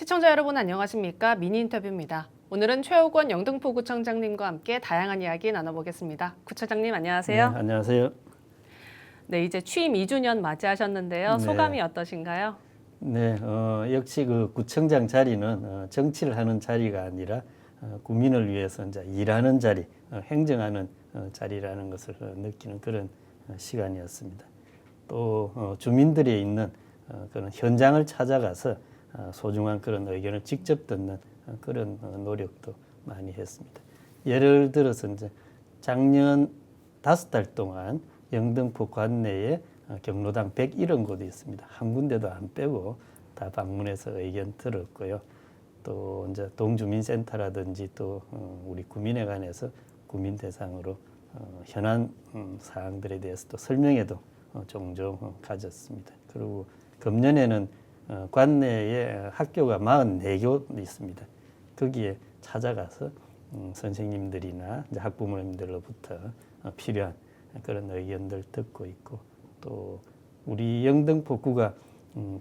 시청자 여러분 안녕하십니까? 미니 인터뷰입니다. 오늘은 최옥원 영등포구청장님과 함께 다양한 이야기 나눠보겠습니다. 구청장님 안녕하세요. 네, 안녕하세요. 네, 이제 취임 2주년 맞이하셨는데요. 네. 소감이 어떠신가요? 네, 역시 그 구청장 자리는 정치를 하는 자리가 아니라 국민을 위해서 이제 일하는 자리, 행정하는 자리라는 것을 느끼는 그런 시간이었습니다. 또 주민들이 있는 그런 현장을 찾아가서 소중한 그런 의견을 직접 듣는 그런 노력도 많이 했습니다. 예를 들어서 이제 작년 5달 동안 영등포 관내에 경로당 101원고도 있습니다. 한 군데도 안 빼고 다 방문해서 의견 들었고요. 또 이제 동주민센터라든지 또 우리 구민회관에서 구민 대상으로 현안 사항들에 대해서 또 설명회도 종종 가졌습니다. 그리고 금년에는 관내에 학교가 44교 있습니다. 거기에 찾아가서 선생님들이나 이제 학부모님들로부터 필요한 그런 의견들 듣고 있고, 또 우리 영등포구가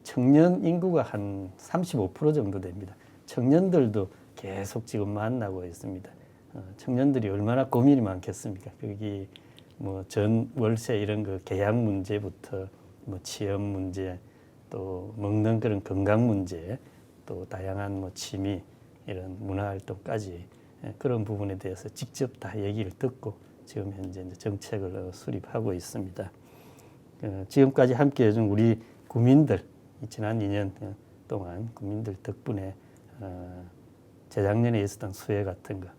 청년 인구가 한 35% 정도 됩니다. 청년들도 계속 지금 만나고 있습니다. 청년들이 얼마나 고민이 많겠습니까? 거기 뭐 전월세 이런 거 계약 문제부터 뭐 취업 문제, 또 먹는 그런 건강 문제, 또 다양한 뭐 취미 이런 문화 활동까지 그런 부분에 대해서 직접 다 얘기를 듣고 지금 현재 이제 정책을 수립하고 있습니다. 지금까지 함께 해준 우리 구민들, 지난 2년 동안 구민들 덕분에 재작년에 있었던 수해 같은 거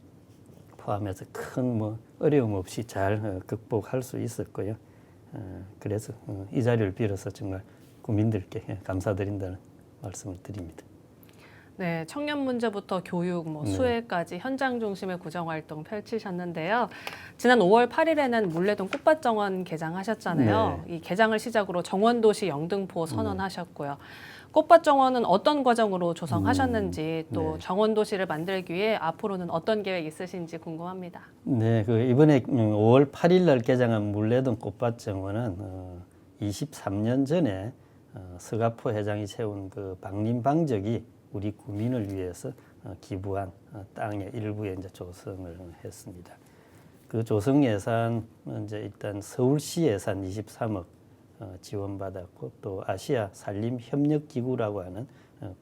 포함해서 큰 뭐 어려움 없이 잘 극복할 수 있었고요. 그래서 이 자리를 빌어서 정말 구민들께 감사드린다는 말씀을 드립니다. 네, 청년 문제부터 교육, 수해까지 현장 중심의 구정 활동 펼치셨는데요. 지난 5월 8일에는 물레동 꽃밭정원 개장하셨잖아요. 네. 이 개장을 시작으로 정원도시 영등포 선언하셨고요. 꽃밭정원은 어떤 과정으로 조성하셨는지, 또 네. 정원도시를 만들기 위해 앞으로는 어떤 계획 있으신지 궁금합니다. 네, 그 이번에 5월 8일 날 개장한 물레동 꽃밭정원은 23년 전에 서가포 회장이 세운 그 방림방적이 우리 구민을 위해서 기부한 땅의 일부에 이제 조성을 했습니다. 그 조성 예산 이제 일단 서울시 예산 23억 지원받았고, 또 아시아 산림 협력 기구라고 하는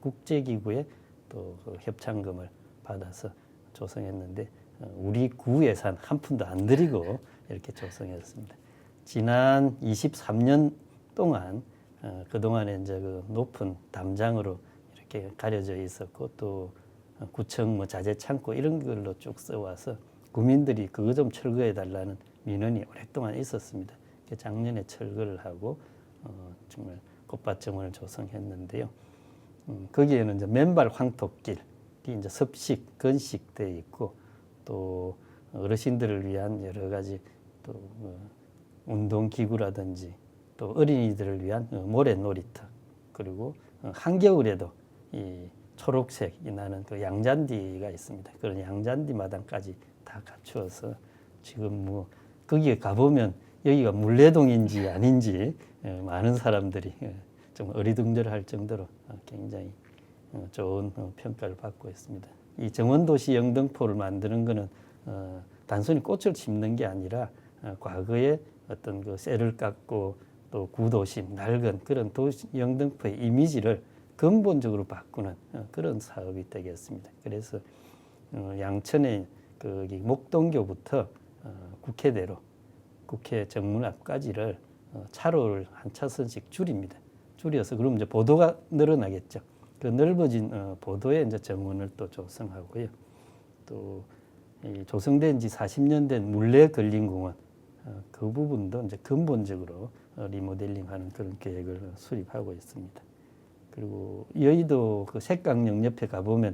국제기구의 또 그 협찬금을 받아서 조성했는데, 우리 구 예산 한 푼도 안 들이고 이렇게 조성했습니다. 지난 23년 동안 그동안에 이제 그 높은 담장으로 이렇게 가려져 있었고, 또 구청 뭐 자재 창고 이런 걸로 쭉 써와서 구민들이 그거 좀 철거해 달라는 민원이 오랫동안 있었습니다. 작년에 철거를 하고 정말 꽃밭정원을 조성했는데요. 거기에는 이제 맨발 황토길이 이제 습식, 건식돼 있고, 또 어르신들을 위한 여러 가지 또 운동 기구라든지, 또 어린이들을 위한 모래 놀이터, 그리고 한겨울에도 이 초록색이 나는 그 양잔디가 있습니다. 그런 양잔디 마당까지 다 갖추어서 지금 뭐 거기에 가보면 여기가 물레동인지 아닌지 많은 사람들이 좀 어리둥절할 정도로 굉장히 좋은 평가를 받고 있습니다. 이 정원도시 영등포를 만드는 것은 단순히 꽃을 심는 게 아니라 과거에 어떤 그 쇠를 깎고 또 구도심, 낡은 그런 도시 영등포의 이미지를 근본적으로 바꾸는 그런 사업이 되겠습니다. 그래서 양천의 거기 목동교부터 국회대로 국회 정문 앞까지를 차로를 한 차선씩 줄입니다. 줄여서 그럼 이제 보도가 늘어나겠죠. 그 넓어진 보도에 이제 정원을 또 조성하고요. 또 이 조성된 지 40년 된 물레 걸린공원 그 부분도 이제 근본적으로 리모델링하는 그런 계획을 수립하고 있습니다. 그리고 여의도 그 색강령 옆에 가보면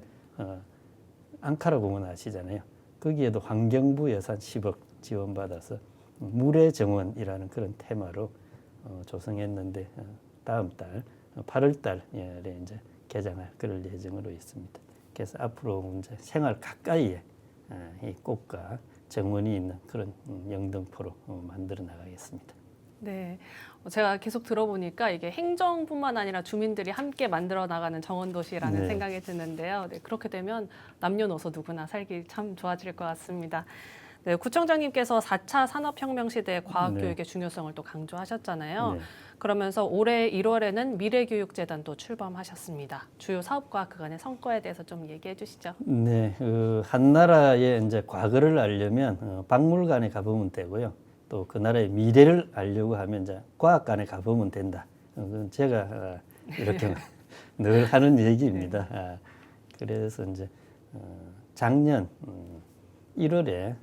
앙카라 공원 아시잖아요. 거기에도 환경부 예산 10억 지원받아서 물의 정원이라는 그런 테마로 조성했는데, 다음 달 8월 달에 이제 개장할 그럴 예정으로 있습니다. 그래서 앞으로 이제 생활 가까이에 이 꽃과 정원이 있는 그런 영등포로 만들어 나가겠습니다. 네. 제가 계속 들어보니까 이게 행정뿐만 아니라 주민들이 함께 만들어 나가는 정원도시라는 네. 생각이 드는데요. 네, 그렇게 되면 남녀노소 누구나 살기 참 좋아질 것 같습니다. 네, 구청장님께서 4차 산업혁명 시대의 과학교육의 중요성을 또 강조하셨잖아요. 네. 그러면서 올해 1월에는 미래교육재단도 출범하셨습니다. 주요 사업과 그간의 성과에 대해서 좀 얘기해 주시죠. 네, 한 나라의 이제 과거를 알려면 박물관에 가보면 되고요. 또 그 나라의 미래를 알려고 하면 이제 과학관에 가보면 된다. 그건 제가 이렇게 늘 하는 얘기입니다. 그래서 이제 작년 1월에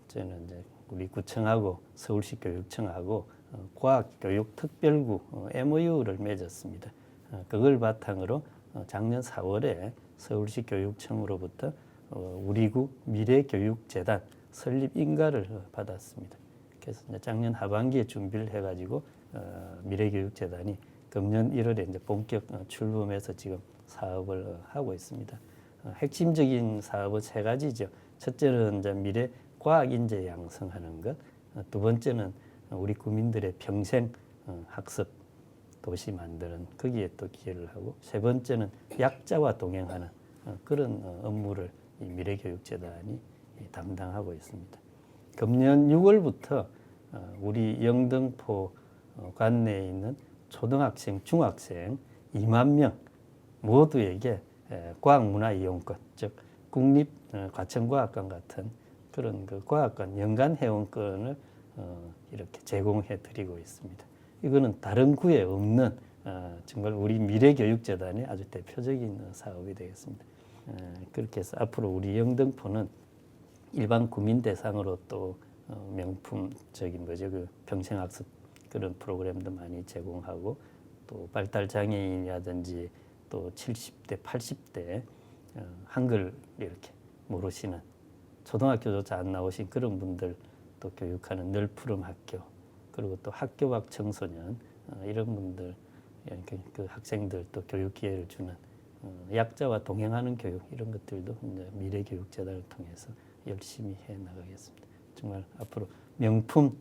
저는 이제 우리 구청하고 서울시 교육청하고 과학교육특별구 MOU를 맺었습니다. 그걸 바탕으로 작년 4월에 서울시 교육청으로부터 우리 구 미래교육재단 설립 인가를 받았습니다. 그래서 이제 작년 하반기에 준비를 해가지고 미래교육재단이 금년 1월에 이제 본격 출범해서 지금 사업을 하고 있습니다. 핵심적인 사업은 세 가지죠. 첫째는 이제 미래 과학 인재 양성하는 것, 두 번째는 우리 국민들의 평생 학습 도시 만드는 거기에 또 기여를 하고, 세 번째는 약자와 동행하는 그런 업무를 이 미래교육재단이 담당하고 있습니다. 금년 6월부터 우리 영등포 관내에 있는 초등학생, 중학생 2만 명 모두에게 과학문화 이용권, 즉 국립 과천과학관 같은 그런 그 과학관 연간 회원권을 이렇게 제공해 드리고 있습니다. 이거는 다른 구에 없는 정말 우리 미래교육재단의 아주 대표적인 사업이 되겠습니다. 그렇게 해서 앞으로 우리 영등포는 일반 국민 대상으로 또 명품적인 그 평생학습 그런 프로그램도 많이 제공하고, 또 발달 장애인이라든지 또 70대, 80대 한글 이렇게 모르시는 초등학교조차 안 나오신 그런 분들 또 교육하는 널푸름 학교, 그리고 또 학교 밖 청소년 이런 분들 그 학생들 또 교육 기회를 주는 약자와 동행하는 교육, 이런 것들도 이제 미래교육재단을 통해서 열심히 해 나가겠습니다. 정말 앞으로 명품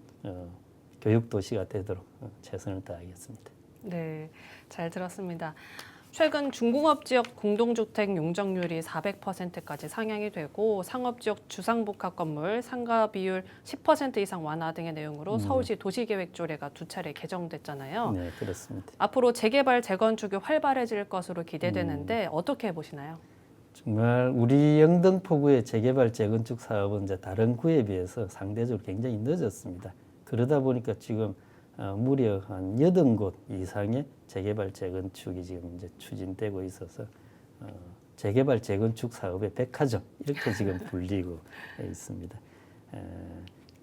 교육 도시가 되도록 최선을 다하겠습니다. 네, 잘 들었습니다. 최근 중공업 지역 공동주택 용적률이 400%까지 상향이 되고, 상업지역 주상복합 건물 상가 비율 10% 이상 완화 등의 내용으로 서울시 도시계획조례가 2차례 개정됐잖아요. 네, 그렇습니다. 앞으로 재개발, 재건축이 활발해질 것으로 기대되는데 어떻게 보시나요? 정말 우리 영등포구의 재개발, 재건축 사업은 이제 다른 구에 비해서 상대적으로 굉장히 늦었습니다. 그러다 보니까 지금 무려 한 80곳 이상의 재개발, 재건축이 지금 이제 추진되고 있어서 재개발, 재건축 사업의 백화점 이렇게 지금 불리고 있습니다.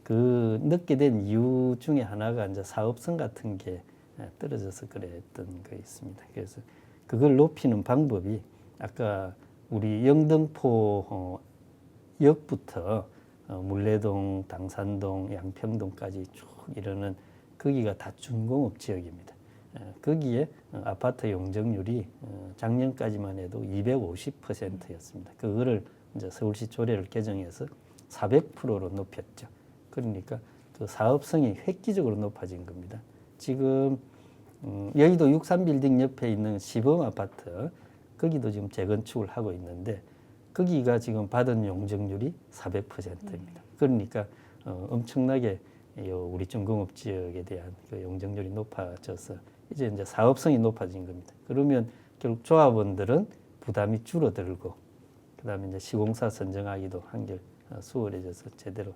그 늦게 된 이유 중에 하나가 이제 사업성 같은 게 떨어져서 그랬던 거 있습니다. 그래서 그걸 높이는 방법이 아까 우리 영등포 역부터 물레동, 당산동, 양평동까지 쭉 이르는 거기가 다 준공업 지역입니다. 거기에 아파트 용적률이 작년까지만 해도 250%였습니다. 그거를 이제 서울시 조례를 개정해서 400%로 높였죠. 그러니까 그 사업성이 획기적으로 높아진 겁니다. 지금 여의도 63빌딩 옆에 있는 시범 아파트, 거기도 지금 재건축을 하고 있는데 거기가 지금 받은 용적률이 400%입니다. 그러니까 엄청나게 우리 중공업 지역에 대한 그 용적률이 높아져서 이제 사업성이 높아진 겁니다. 그러면 결국 조합원들은 부담이 줄어들고, 그다음에 이제 시공사 선정하기도 한결 수월해져서 제대로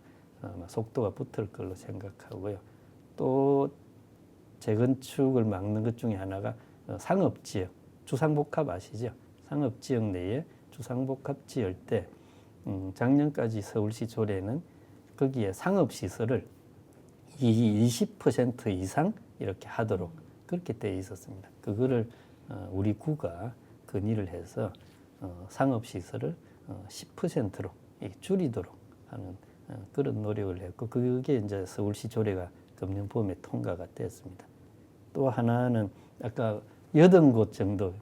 속도가 붙을 걸로 생각하고요. 또 재건축을 막는 것 중에 하나가 상업지역, 주상복합 아시죠? 상업지역 내에 주상복합 지을 때 작년까지 서울시 조례는 거기에 상업시설을 20% 이상 이렇게 하도록 그렇게 되어 있었습니다. 그거를 우리 구가 건의를 해서 상업시설을 10%로 줄이도록 하는 그런 노력을 했고, 그게 이제 서울시 조례가 금년 봄에 통과가 됐습니다. 또 하나는 아까 80곳 정도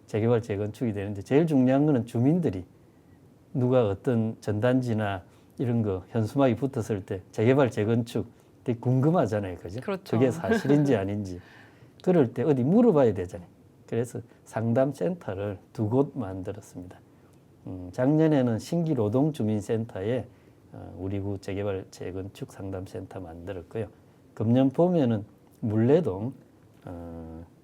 재개발, 재건축이 되는데 제일 중요한 거는 주민들이 누가 어떤 전단지나 이런 거 현수막이 붙었을 때 재개발, 재건축 되게 궁금하잖아요, 그죠? 그렇죠. 그게 사실인지 아닌지. 그럴 때 어디 물어봐야 되잖아요. 그래서 상담센터를 2곳 만들었습니다. 작년에는 신기노동주민센터에 우리 구 재개발 재건축 상담센터 만들었고요. 금년 봄에는 물레동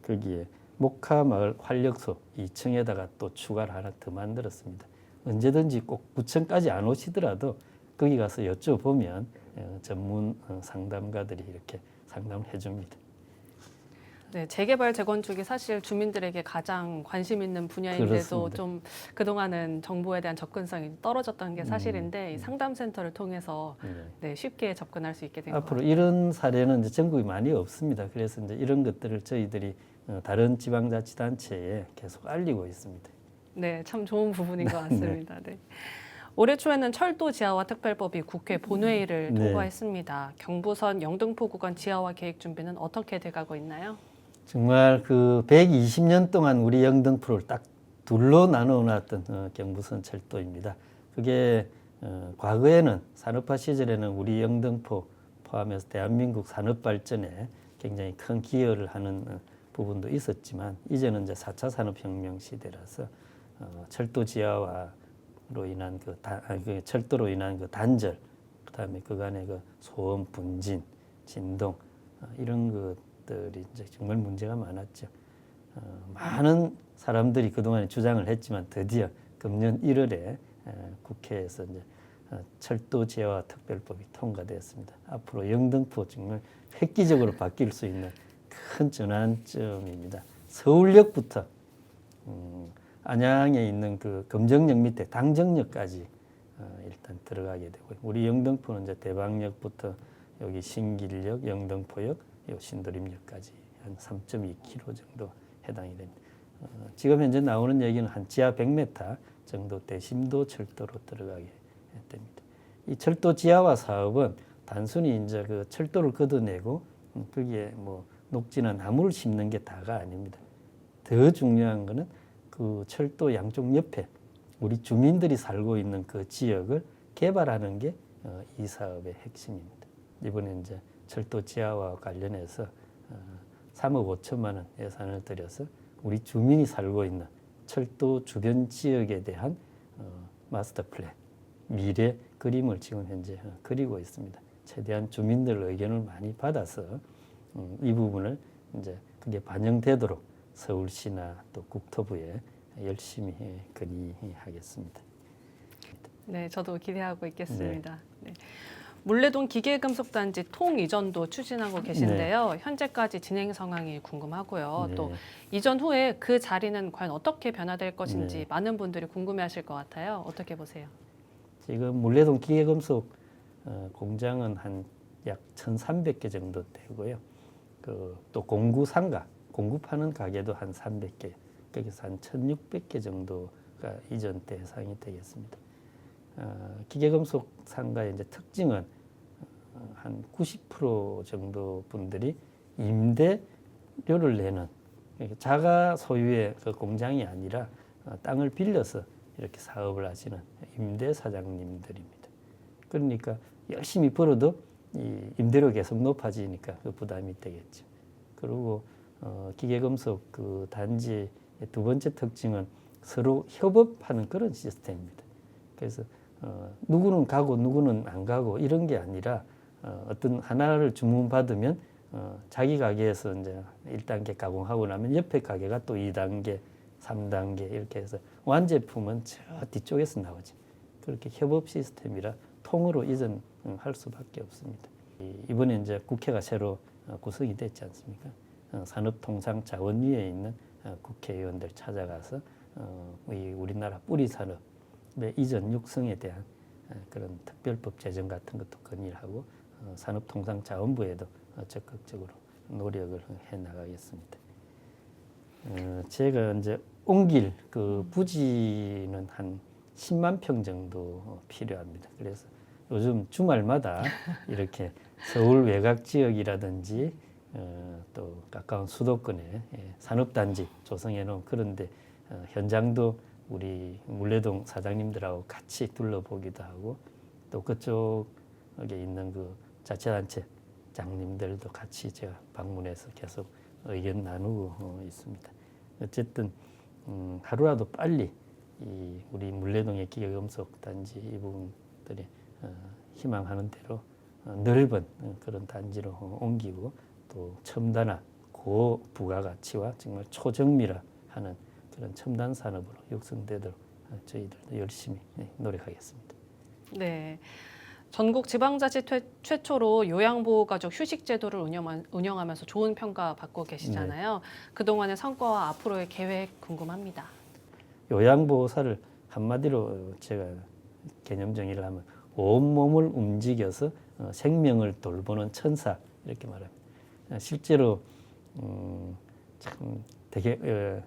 거기에 목화마을 활력소 2층에다가 또 추가를 하나 더 만들었습니다. 언제든지 꼭 구청까지 안 오시더라도 거기 가서 여쭤보면 전문 상담가들이 이렇게 상담을 해줍니다. 네, 재개발 재건축이 사실 주민들에게 가장 관심 있는 분야인데도 그렇습니다. 좀 그동안은 정보에 대한 접근성이 떨어졌던 게 사실인데 이 상담센터를 통해서 네, 쉽게 접근할 수 있게 된 것 앞으로 같아요. 이런 사례는 이제 전국에 많이 없습니다. 그래서 이제 이런 것들을 저희들이 다른 지방자치단체에 계속 알리고 있습니다. 네, 참 좋은 부분인 것 같습니다. 네. 올해 초에는 철도 지하화 특별법이 국회 본회의를 네. 통과했습니다. 경부선 영등포 구간 지하화 계획 준비는 어떻게 돼가고 있나요? 정말 그 120년 동안 우리 영등포를 딱 둘로 나누어 놨던 경부선 철도입니다. 그게 과거에는 산업화 시절에는 우리 영등포 포함해서 대한민국 산업 발전에 굉장히 큰 기여를 하는 부분도 있었지만 이제는 이제 4차 산업혁명 시대라서 철도 지하화로 인한 그 철도로 인한 그 단절, 그다음에 그간의 그 소음, 분진, 진동 이런 것들이 이제 정말 문제가 많았죠. 많은 사람들이 그동안에 주장을 했지만 드디어 금년 1월에 국회에서 이제 철도 지하화 특별법이 통과되었습니다. 앞으로 영등포 정말 획기적으로 바뀔 수 있는 큰 전환점입니다. 서울역부터 안양에 있는 그 금정역 밑에 당정역까지 일단 들어가게 되고 우리 영등포는 이제 대방역부터 여기 신길역, 영등포역, 요 신도림역까지 한 3.2km 정도 해당이 됩니다. 지금 현재 나오는 얘기는 한 지하 100m 정도 대심도 철도로 들어가게 됩니다. 이 철도 지하화 사업은 단순히 이제 그 철도를 걷어내고 거기에 뭐 녹지나 나무를 심는 게 다가 아닙니다. 더 중요한 거는 그 철도 양쪽 옆에 우리 주민들이 살고 있는 그 지역을 개발하는 게 이 사업의 핵심입니다. 이번에 이제 철도 지하와 관련해서 3억 5천만 원 예산을 들여서 우리 주민이 살고 있는 철도 주변 지역에 대한 마스터 플랜, 미래 그림을 지금 현재 그리고 있습니다. 최대한 주민들 의견을 많이 받아서 이 부분을 이제 그게 반영되도록 서울시나 또 국토부에 열심히 건의하겠습니다. 네, 저도 기대하고 있겠습니다. 네. 물레동 기계금속단지 통 이전도 추진하고 계신데요. 현재까지 진행 상황이 궁금하고요. 네. 또 이전 후에 그 자리는 과연 어떻게 변화될 것인지 네. 많은 분들이 궁금해하실 것 같아요. 어떻게 보세요? 지금 물레동 기계금속 공장은 한 약 1,300개 정도 되고요. 또 공구상가, 공구파는 가게도 한 300개, 거기서 한 1,600개 정도가 이전 대상이 되겠습니다. 기계금속 상가의 이제 특징은 한 90% 정도 분들이 임대료를 내는 자가 소유의 그 공장이 아니라 땅을 빌려서 이렇게 사업을 하시는 임대 사장님들입니다. 그러니까 열심히 벌어도 이 임대료 계속 높아지니까 그 부담이 되겠죠. 그리고 기계금속 그 단지의 두 번째 특징은 서로 협업하는 그런 시스템입니다. 그래서 누구는 가고 누구는 안 가고 이런 게 아니라 어떤 하나를 주문받으면 자기 가게에서 이제 1단계 가공하고 나면 옆에 가게가 또 2단계, 3단계 이렇게 해서 완제품은 저 뒤쪽에서 나오지. 그렇게 협업 시스템이라 통으로 이전할 수밖에 없습니다. 이번에 이제 국회가 새로 구성이 됐지 않습니까? 산업통상자원위에 있는 국회의원들 찾아가서 우리나라 뿌리 산업의 이전 육성에 대한 그런 특별법 제정 같은 것도 건의를 하고 산업통상자원부에도 적극적으로 노력을 해 나가겠습니다. 제가 이제 옮길 그 부지는 한 10만 평 정도 필요합니다. 그래서 요즘 주말마다 이렇게 서울 외곽 지역이라든지 또 가까운 수도권에 산업단지 조성해 놓은 그런데 현장도 우리 물레동 사장님들하고 같이 둘러보기도 하고 또 그쪽에 있는 그 자치단체 장님들도 같이 제가 방문해서 계속 의견 나누고 있습니다. 어쨌든 하루라도 빨리 이 우리 물레동의 기계금속단지 이 부분들이 희망하는 대로 넓은 그런 단지로 옮기고 또 첨단화 고부가가치와 정말 초정밀화하는 그런 첨단 산업으로 육성되도록 저희들도 열심히 노력하겠습니다. 네. 전국 지방자치 최초로 요양보호가족 휴식제도를 운영하면서 좋은 평가 받고 계시잖아요. 그동안의 성과와 앞으로의 계획 궁금합니다. 요양보호사를 한마디로 제가 개념 정의를 하면 온몸을 움직여서 생명을 돌보는 천사 이렇게 말합니다. 실제로 참 되게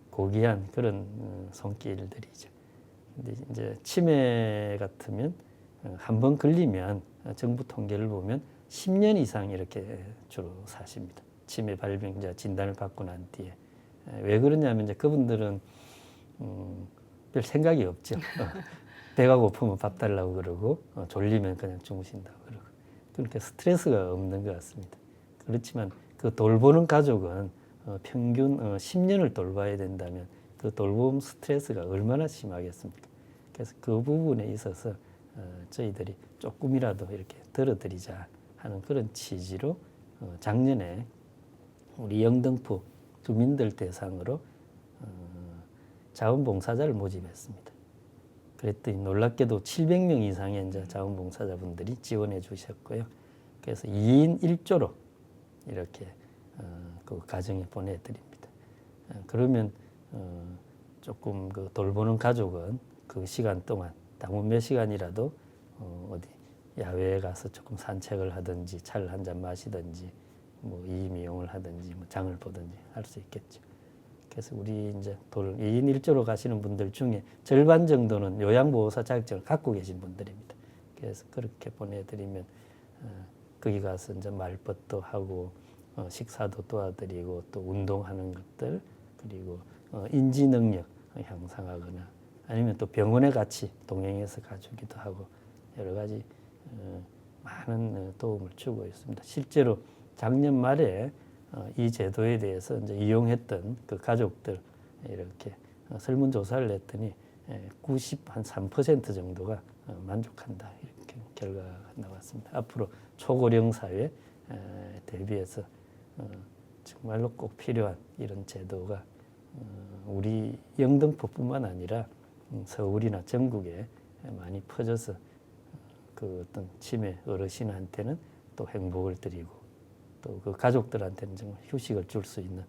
고귀한 그런 손길들이죠. 근데 이제 치매 같으면 한 번 걸리면 정부 통계를 보면 10년 이상 이렇게 주로 사십니다. 치매 발병자 진단을 받고 난 뒤에. 왜 그러냐면 이제 그분들은 별 생각이 없죠. 배가 고프면 밥 달라고 그러고 졸리면 그냥 주무신다고 그러고. 그러니까 스트레스가 없는 것 같습니다. 그렇지만 그 돌보는 가족은 평균 10년을 돌봐야 된다면 그 돌봄 스트레스가 얼마나 심하겠습니까? 그래서 그 부분에 있어서 저희들이 조금이라도 이렇게 덜어드리자 하는 그런 취지로 작년에 우리 영등포 주민들 대상으로 자원봉사자를 모집했습니다. 그랬더니 놀랍게도 700명 이상의 이제 자원봉사자분들이 지원해 주셨고요. 그래서 2인 1조로 이렇게 그 가정에 보내드립니다. 그러면 조금 그 돌보는 가족은 그 시간 동안 당분 몇 시간이라도 어디 야외에 가서 조금 산책을 하든지 차를 한 잔 마시든지 뭐 이미용을 하든지 뭐 장을 보든지 할 수 있겠죠. 그래서 우리 이제 2인 1조로 가시는 분들 중에 절반 정도는 요양보호사 자격증을 갖고 계신 분들입니다. 그래서 그렇게 보내드리면 거기 가서 이제 말벗도 하고 식사도 도와드리고 또 운동하는 것들 그리고 인지 능력 향상하거나 아니면 또 병원에 같이 동행해서 가주기도 하고 여러 가지 많은 도움을 주고 있습니다. 실제로 작년 말에 이 제도에 대해서 이제 이용했던 그 가족들 이렇게 설문조사를 했더니 93% 정도가 만족한다 이렇게 결과가 나왔습니다. 앞으로 초고령 사회 대비해서 정말로 꼭 필요한 이런 제도가 우리 영등포뿐만 아니라 서울이나 전국에 많이 퍼져서 그 어떤 치매 어르신한테는 또 행복을 드리고 또 그 가족들한테는 정말 휴식을 줄 수 있는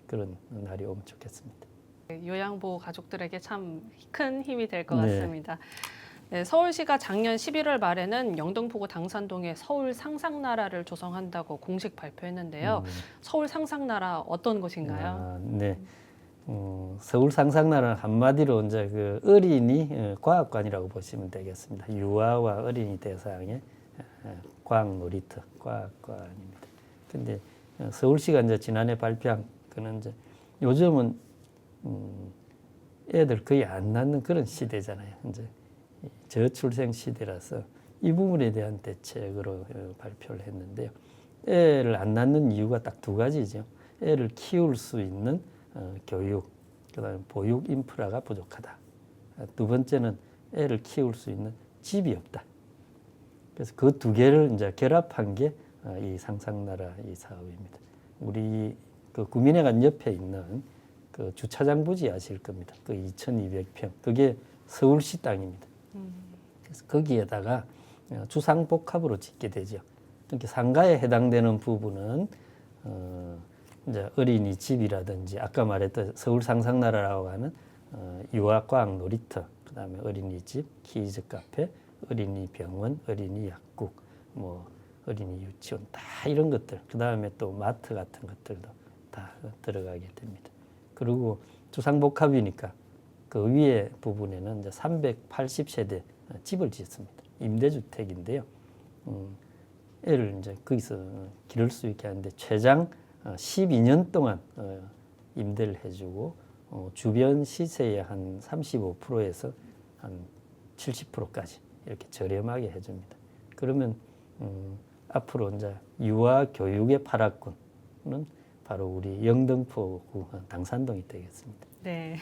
그런 날이 오면 좋겠습니다. 요양보호 가족들에게 참 큰 힘이 될 것 네. 같습니다. 네, 서울시가 작년 11월 말에는 영등포구 당산동에 서울 상상나라를 조성한다고 공식 발표했는데요. 서울 상상나라 어떤 곳인가요? 네. 서울 상상나라는 한마디로 이제 그 어린이 과학관이라고 보시면 되겠습니다. 유아와 어린이 대상의 과학 놀이터 과학관입니다. 근데 서울시가 이제 지난해 발표한 그는 이제 요즘은 애들 거의 안 낳는 그런 시대잖아요. 이제 저출생 시대라서 이 부분에 대한 대책으로 발표를 했는데요. 애를 안 낳는 이유가 딱 두 가지죠. 애를 키울 수 있는 교육, 그다음에 보육 인프라가 부족하다. 두 번째는 애를 키울 수 있는 집이 없다. 그래서 그 두 개를 이제 결합한 게 이 상상나라 이 사업입니다. 우리 그 구민회관 옆에 있는 그 주차장 부지 아실 겁니다. 그 2,200평 그게 서울시 땅입니다. 그래서 거기에다가 주상복합으로 짓게 되죠. 그러니까 상가에 해당되는 부분은 이제 어린이 집이라든지 아까 말했던 서울 상상나라라고 하는 유아과학 놀이터, 그다음에 어린이집, 키즈 카페, 어린이 병원, 어린이 약국, 뭐 어린이 유치원 다 이런 것들, 그다음에 또 마트 같은 것들도 다 들어가게 됩니다. 그리고 주상복합이니까 그 위에 부분에는 이제 380세대 집을 짓습니다. 임대주택인데요. 애를 이제 거기서 기를 수 있게 하는데 최장 12년 동안 임대를 해주고 주변 시세의 한 35%에서 한 70%까지 이렇게 저렴하게 해줍니다. 그러면 앞으로 이제 유아 교육의 파라군은 바로 우리 영등포구 당산동이 되겠습니다. 네.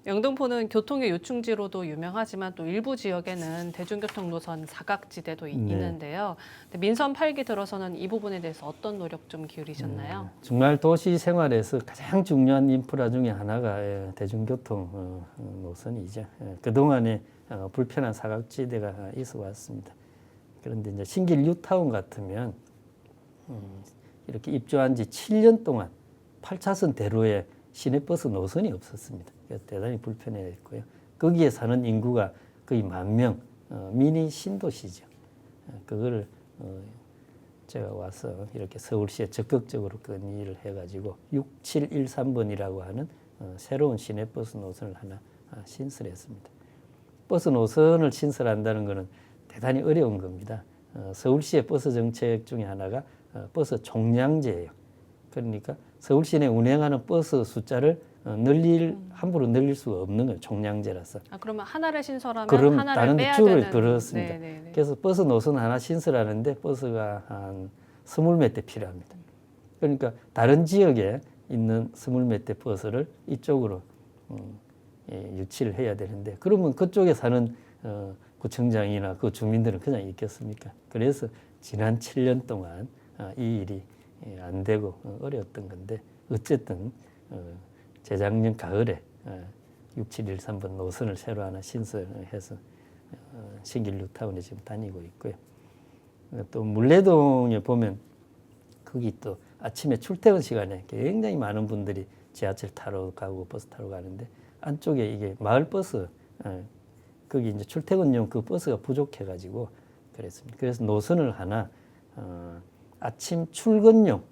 영등포는 교통의 요충지로도 유명하지만 또 일부 지역에는 대중교통 노선 사각지대도 있는데요. 민선 8기 들어서는 이 부분에 대해서 어떤 노력 좀 기울이셨나요? 정말 도시 생활에서 가장 중요한 인프라 중에 하나가 대중교통 노선이죠. 그동안에 불편한 사각지대가 있어 왔습니다. 그런데 이제 신길 뉴타운 같으면 이렇게 입주한 지 7년 동안 8차선 대로에 시내버스 노선이 없었습니다. 대단히 불편했고요. 거기에 사는 인구가 거의 10,000명, 미니 신도시죠. 그거를 제가 와서 이렇게 서울시에 적극적으로 건의를 해가지고 6713번이라고 하는 새로운 시내버스 노선을 하나 신설했습니다. 버스 노선을 신설한다는 것은 대단히 어려운 겁니다. 서울시의 버스 정책 중에 하나가 버스 총량제예요. 그러니까 서울시 내 운행하는 버스 숫자를 함부로 늘릴 수가 없는 거예요. 총량제라서. 그러면 하나를 신설하면 그럼 하나를 다른 빼야 줄을 되는. 그렇습니다. 네네네. 그래서 버스 노선 하나 신설하는데 버스가 한 20몇 대 필요합니다. 그러니까 다른 지역에 있는 20몇 대 버스를 이쪽으로 유치를 해야 되는데 그러면 그쪽에 사는 구청장이나 그 주민들은 그냥 있겠습니까? 그래서 지난 7년 동안 이 일이 안 되고 어려웠던 건데 어쨌든 재작년 가을에 6713번 노선을 새로 하나 신설해서 신길 뉴타운에 지금 다니고 있고요. 또 물레동에 보면 거기 또 아침에 출퇴근 시간에 굉장히 많은 분들이 지하철 타러 가고 버스 타러 가는데 안쪽에 이게 마을 버스 거기 이제 출퇴근용 그 버스가 부족해가지고 그랬습니다. 그래서 노선을 하나 아침 출근용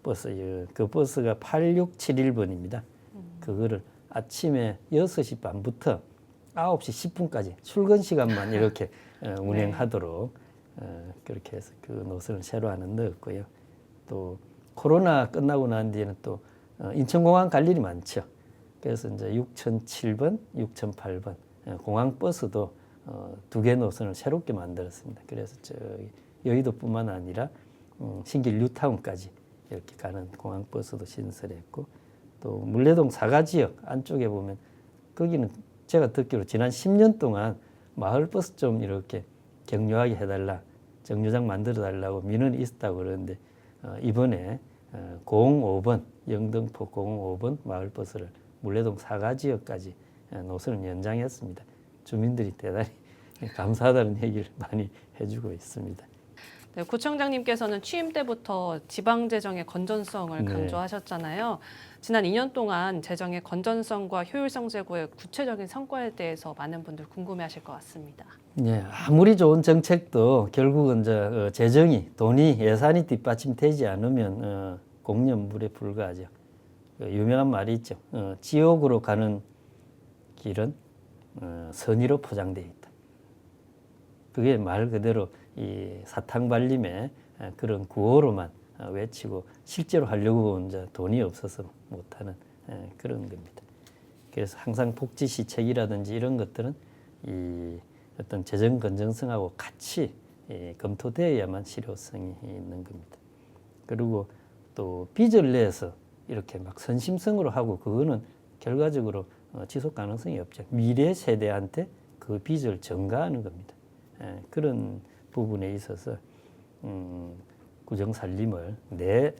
버스 그 버스가 8671번입니다. 그거를 아침에 6시 반부터 9시 10분까지 출근 시간만 이렇게 운행하도록 그렇게 해서 그 노선을 새로 하나 넣었고요. 또 코로나 끝나고 난 뒤에는 또 인천공항 갈 일이 많죠. 그래서 이제 6007번, 6008번 공항 버스도 2개 노선을 새롭게 만들었습니다. 그래서 저기 여의도뿐만 아니라 신길 뉴타운까지 이렇게 가는 공항 버스도 신설했고 또 물레동 사가지역 안쪽에 보면 거기는 제가 듣기로 지난 10년 동안 마을 버스 좀 이렇게 격려하게 해달라 정류장 만들어 달라고 민원이 있었다고 그러는데 이번에 05번 영등포 05번 마을 버스를 물레동 사가지역까지 노선을 연장했습니다. 주민들이 대단히 감사하다는 얘기를 많이 해주고 있습니다. 네, 구청장님께서는 취임 때부터 지방 재정의 건전성을 네. 강조하셨잖아요. 지난 2년 동안 재정의 건전성과 효율성 제고의 구체적인 성과에 대해서 많은 분들 궁금해하실 것 같습니다. 네, 아무리 좋은 정책도 결국은 이제 재정이 돈이 예산이 뒷받침되지 않으면 공연물에 불과하죠. 유명한 말이 있죠. 지옥으로 가는 길은 선의로 포장되어 있다. 그게 말 그대로 이 사탕 발림의 그런 구호로만 외치고 실제로 하려고 이제 돈이 없어서 못하는 그런 겁니다. 그래서 항상 복지 시책이라든지 이런 것들은 이 어떤 재정 건전성하고 같이 검토되어야만 실효성이 있는 겁니다. 그리고 또 빚을 내서 이렇게 막 선심성으로 하고 그거는 결과적으로 지속 가능성이 없죠. 미래 세대한테 그 빚을 전가하는 겁니다. 그런 부분에 있어서 구정살림을 내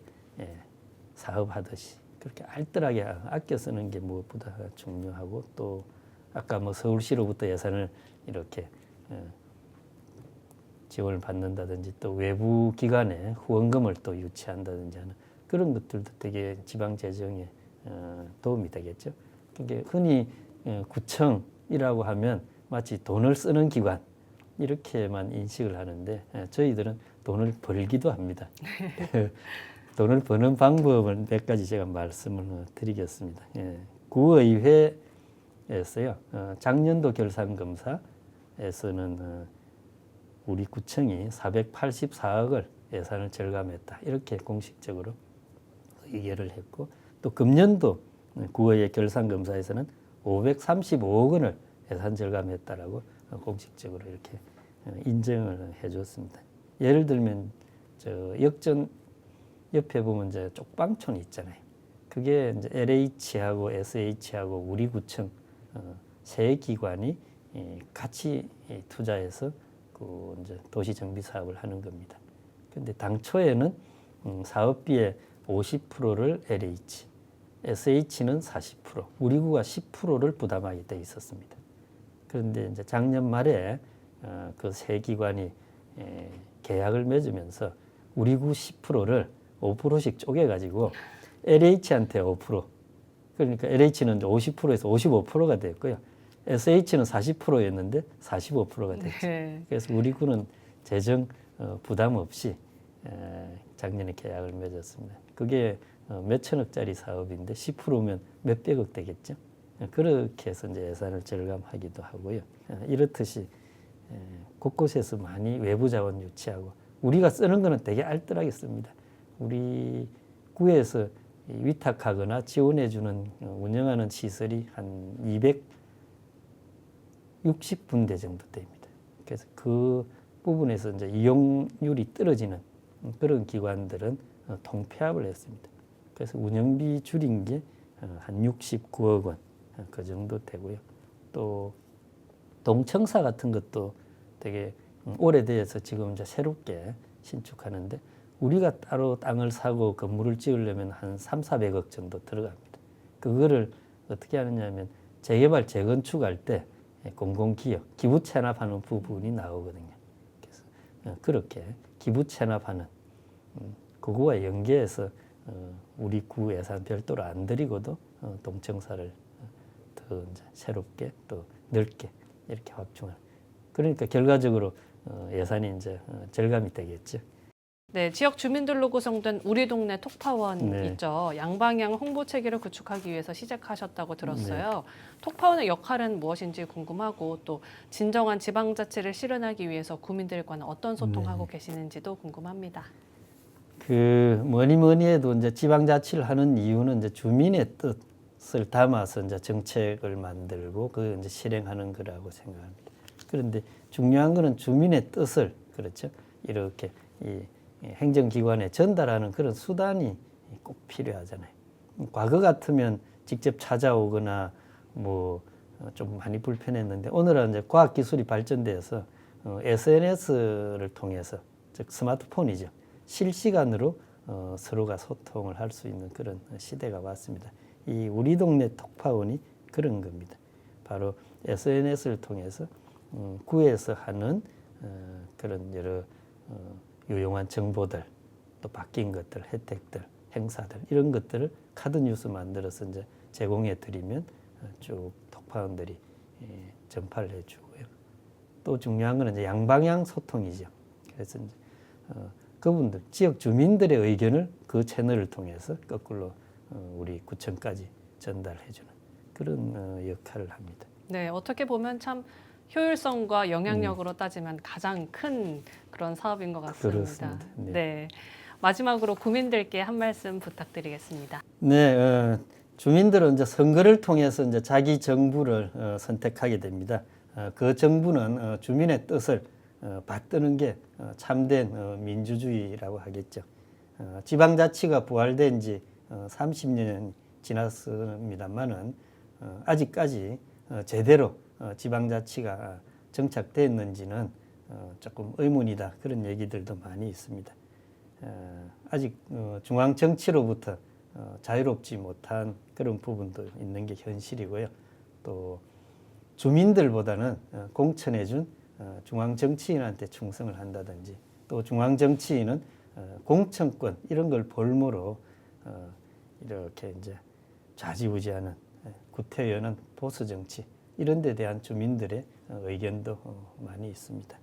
사업하듯이 그렇게 알뜰하게 아껴 쓰는 게 무엇보다 중요하고 또 아까 뭐 서울시로부터 예산을 이렇게 지원을 받는다든지 또 외부 기관에 후원금을 또 유치한다든지 하는 그런 것들도 되게 지방 재정에 도움이 되겠죠. 그게 흔히 구청이라고 하면 마치 돈을 쓰는 기관 이렇게만 인식을 하는데 저희들은 돈을 벌기도 합니다. 돈을 버는 방법을 몇 가지 제가 말씀을 드리겠습니다. 구의회에서요 작년도 결산검사에서는 우리 구청이 484억을 예산을 절감했다 이렇게 공식적으로 의결을 했고 또 금년도 구의회 결산검사에서는 535억 원을 예산 절감했다라고 공식적으로 이렇게 인정을 해줬습니다. 예를 들면 저 역전 옆에 보면 이제 쪽방촌이 있잖아요. 그게 이제 LH하고 SH하고 우리 구청 세 기관이 같이 투자해서 그 이제 도시 정비 사업을 하는 겁니다. 근데 당초에는 사업비의 50%를 LH, SH는 40%, 우리 구가 10%를 부담하게 돼 있었습니다. 그런데 이제 작년 말에 그 세 기관이 계약을 맺으면서 우리 구 10%를 5%씩 쪼개가지고 LH한테 5%, 그러니까 LH는 50%에서 55%가 됐고요. SH는 40%였는데 45%가 됐죠. 네. 그래서 우리 구는 재정 부담 없이 작년에 계약을 맺었습니다. 그게 몇천억짜리 사업인데 10%면 몇백억 되겠죠. 그렇게 해서 이제 예산을 절감하기도 하고요. 이렇듯이 곳곳에서 많이 외부 자원 유치하고 우리가 쓰는 거는 되게 알뜰하게 씁니다. 우리 구에서 위탁하거나 지원해주는 운영하는 시설이 한 260군데 정도 됩니다. 그래서 그 부분에서 이제 이용률이 떨어지는 그런 기관들은 통폐합을 했습니다. 그래서 운영비 줄인 게 한 69억 원 그 정도 되고요. 또 동청사 같은 것도 되게 오래돼서 지금 이제 새롭게 신축하는데 우리가 따로 땅을 사고 건물을 지으려면 한 3,400억 정도 들어갑니다. 그거를 어떻게 하느냐면 재개발, 재건축할 때 공공기업, 기부 체납하는 부분이 나오거든요. 그래서 그렇게 기부 체납하는 그거와 연계해서 우리 구 예산 별도로 안 들이고도 동청사를 더 이제 새롭게 또 넓게 이렇게 확충을. 그러니까 결과적으로 예산이 이제 절감이 되겠죠. 네, 지역 주민들로 구성된 우리 동네 톡파원 네. 있죠. 양방향 홍보 체계를 구축하기 위해서 시작하셨다고 들었어요. 톡파원의 역할은 무엇인지 궁금하고 또 진정한 지방자치를 실현하기 위해서 구민들과는 어떤 소통하고 계시는지도 궁금합니다. 그 뭐니 해도 이제 지방자치를 하는 이유는 이제 주민의 뜻을 담아서 이제 정책을 만들고 그 이제 실행하는 거라고 생각합니다. 그런데 중요한 거는 주민의 뜻을 그렇죠. 이렇게 이 행정기관에 전달하는 그런 수단이 꼭 필요하잖아요. 과거 같으면 직접 찾아오거나 뭐 좀 많이 불편했는데 오늘은 이제 과학기술이 발전돼서 SNS를 통해서 즉 스마트폰이죠. 실시간으로 서로가 소통을 할 수 있는 그런 시대가 왔습니다. 이 우리 동네 톡파원이 그런 겁니다. 바로 SNS를 통해서 구에서 하는 그런 여러 유용한 정보들, 또 바뀐 것들, 혜택들, 행사들 이런 것들을 카드 뉴스 만들어서 이제 제공해 드리면 쭉 톡파원들이 전파를 해주고요. 또 중요한 거는 이제 양방향 소통이죠. 그래서 이제 그분들 지역 주민들의 의견을 그 채널을 통해서 거꾸로 우리 구청까지 전달해주는 그런 역할을 합니다. 네, 어떻게 보면 참 효율성과 영향력으로 따지면 가장 큰 그런 사업인 것 같습니다. 그렇습니다. 네. 네. 마지막으로 구민들께 한 말씀 부탁드리겠습니다. 네, 주민들은 이제 선거를 통해서 이제 자기 정부를 선택하게 됩니다. 그 정부는 주민의 뜻을 받드는 게 참된 민주주의라고 하겠죠. 지방자치가 부활된 지 30년 지났습니다만은 아직까지 제대로 지방자치가 정착됐는지는 조금 의문이다 그런 얘기들도 많이 있습니다. 아직 중앙정치로부터 자유롭지 못한 그런 부분도 있는 게 현실이고요. 또 주민들보다는 공천해준 중앙정치인한테 충성을 한다든지 또 중앙정치인은 공천권 이런 걸 볼모로 이렇게 이제 좌지우지하는 구태여는 보수정치 이런 데 대한 주민들의 의견도 많이 있습니다.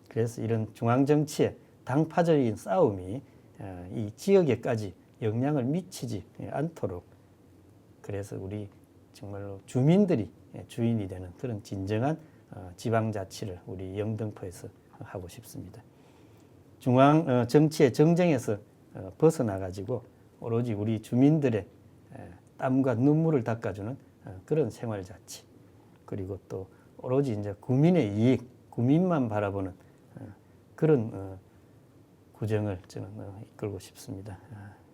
그래서 이런 중앙정치의 당파적인 싸움이 이 지역에까지 영향을 미치지 않도록 그래서 우리 정말로 주민들이 주인이 되는 그런 진정한 지방자치를 우리 영등포에서 하고 싶습니다. 중앙 정치의 정쟁에서 벗어나가지고 오로지 우리 주민들의 땀과 눈물을 닦아주는 그런 생활자치 그리고 또 오로지 이제 국민의 이익, 국민만 바라보는 그런 구정을 저는 이끌고 싶습니다.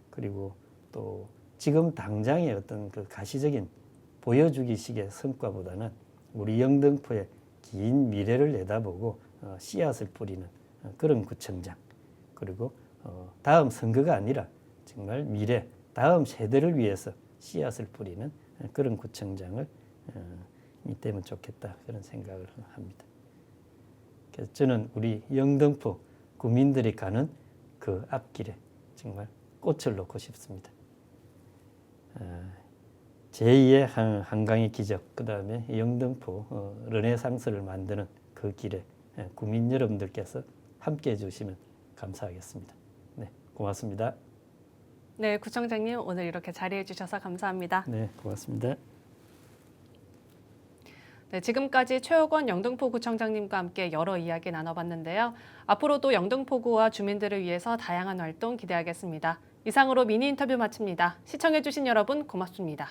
그리고 또 지금 당장의 어떤 그 가시적인 보여주기식의 성과보다는 우리 영등포의 긴 미래를 내다보고 씨앗을 뿌리는 그런 구청장, 그리고 다음 선거가 아니라 정말 미래 다음 세대를 위해서 씨앗을 뿌리는 그런 구청장을 되면 좋겠다, 그런 생각을 합니다. 그래서 저는 우리 영등포 구민들이 가는 그 앞길에 정말 꽃을 놓고 싶습니다. 제2의 한강의 기적, 그 다음에 영등포 르네상스를 만드는 그 길에 구민 여러분들께서 함께해 주시면 감사하겠습니다. 네, 고맙습니다. 네, 구청장님 오늘 이렇게 자리해 주셔서 감사합니다. 네, 고맙습니다. 네, 지금까지 최옥원 영등포구청장님과 함께 여러 이야기 나눠봤는데요. 앞으로도 영등포구와 주민들을 위해서 다양한 활동 기대하겠습니다. 이상으로 미니 인터뷰 마칩니다. 시청해주신 여러분 고맙습니다.